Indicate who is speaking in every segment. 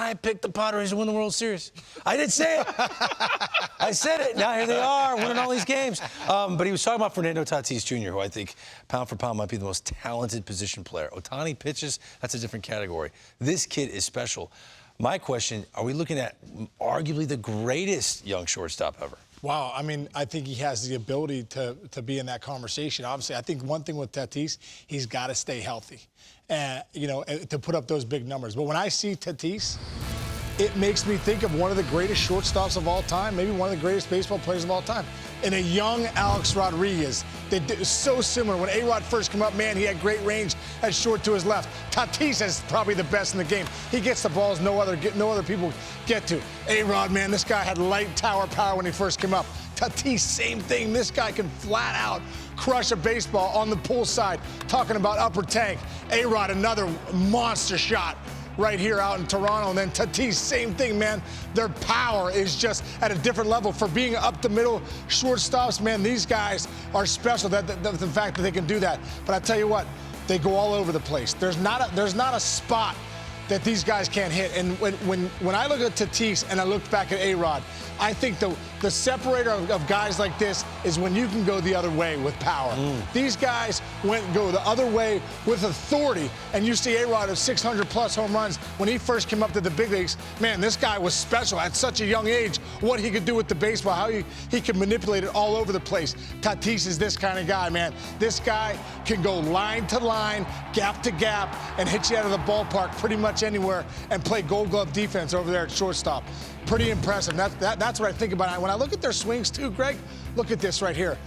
Speaker 1: I picked the Padres to win the World Series. I did say it. I said it. Now here they are, winning all these games. But he was talking about Fernando Tatis Jr., who I think, pound for pound, might be the most talented position player. Ohtani pitches, that's a different category. This kid is special. My question, are we looking at arguably the greatest young shortstop ever?
Speaker 2: Wow, I mean, I think he has the ability to be in that conversation. Obviously, I think one thing with Tatis, he's got to stay healthy, to put up those big numbers. But when I see Tatis, it makes me think of one of the greatest shortstops of all time, maybe one of the greatest baseball players of all time, and a young Alex Rodriguez. That is so similar. When A-Rod first came up, man, he had great range at short to his left. Tatis is probably the best in the game. He gets the balls no other people get to. A-Rod, man, this guy had light tower power when he first came up. Tatis, same thing. This guy can flat out crush a baseball on the pull side. Talking about upper tank. A-Rod, another monster shot right here out in Toronto. And then Tatis, same thing, man. Their power is just at a different level. For being up the middle shortstops, man, these guys are special, the fact that they can do that. But I tell you what, they go all over the place. There's not a spot that these guys can't hit. And when I look at Tatis and I look back at A-Rod, I think the separator of guys like this is when you can go the other way with power. These guys go the other way with authority. And you see A-Rod of 600-plus home runs. When he first came up to the big leagues, man, this guy was special at such a young age. What he could do with the baseball, how he could manipulate it all over the place. Tatis is this kind of guy, man. This guy can go line to line, gap to gap, and hit you out of the ballpark pretty much anywhere and play Gold Glove defense over there at shortstop. Pretty impressive. That's what I think about it. When I look at their swings too, Greg, look at this right here.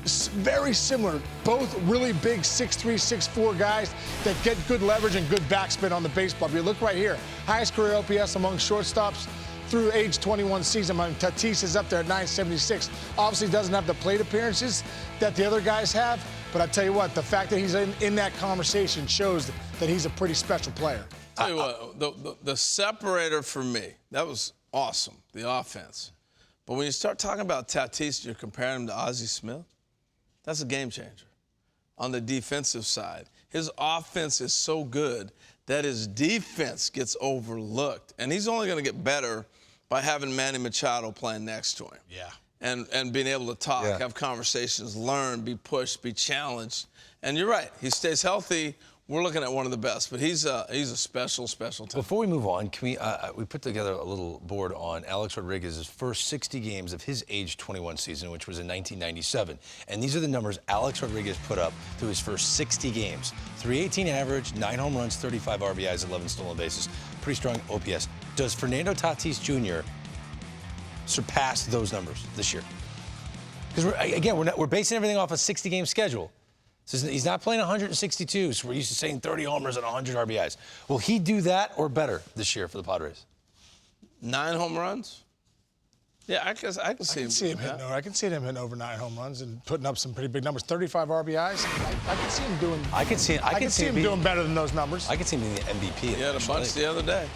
Speaker 2: Very similar. Both really big 6'3", 6'4" guys that get good leverage and good backspin on the baseball. If you look right here, highest career OPS among shortstops through age 21 season. I mean, Tatis is up there at 976. Obviously doesn't have the plate appearances that the other guys have, but I tell you what, the fact that he's in that conversation shows that he's a pretty special player.
Speaker 3: Tell you what, the separator for me, that was awesome, the offense. But when you start talking about Tatis, you're comparing him to Ozzie Smith, that's a game changer. On the defensive side, his offense is so good that his defense gets overlooked. And he's only going to get better by having Manny Machado playing next to him.
Speaker 2: Yeah.
Speaker 3: And being able to talk, have conversations, learn, be pushed, be challenged. And you're right, he stays healthy. We're looking at one of the best, but he's a special talent.
Speaker 1: Before we move on, can we put together a little board on Alex Rodriguez's first 60 games of his age 21 season, which was in 1997. And these are the numbers Alex Rodriguez put up through his first 60 games. 318 average, 9 home runs, 35 RBIs, 11 stolen bases. Pretty strong OPS. Does Fernando Tatis Jr. surpass those numbers this year? Because we're basing everything off a 60-game schedule. So he's not playing 162, so we're used to saying 30 homers and 100 RBIs. Will he do that or better this year for the Padres?
Speaker 3: 9 home runs? Yeah, I can see him hitting.
Speaker 2: I can see him hitting over 9 home runs and putting up some pretty big numbers. 35 RBIs. I can see him doing. I can see him doing better than those numbers.
Speaker 1: I can see him being the MVP.
Speaker 3: He had a bunch the other day.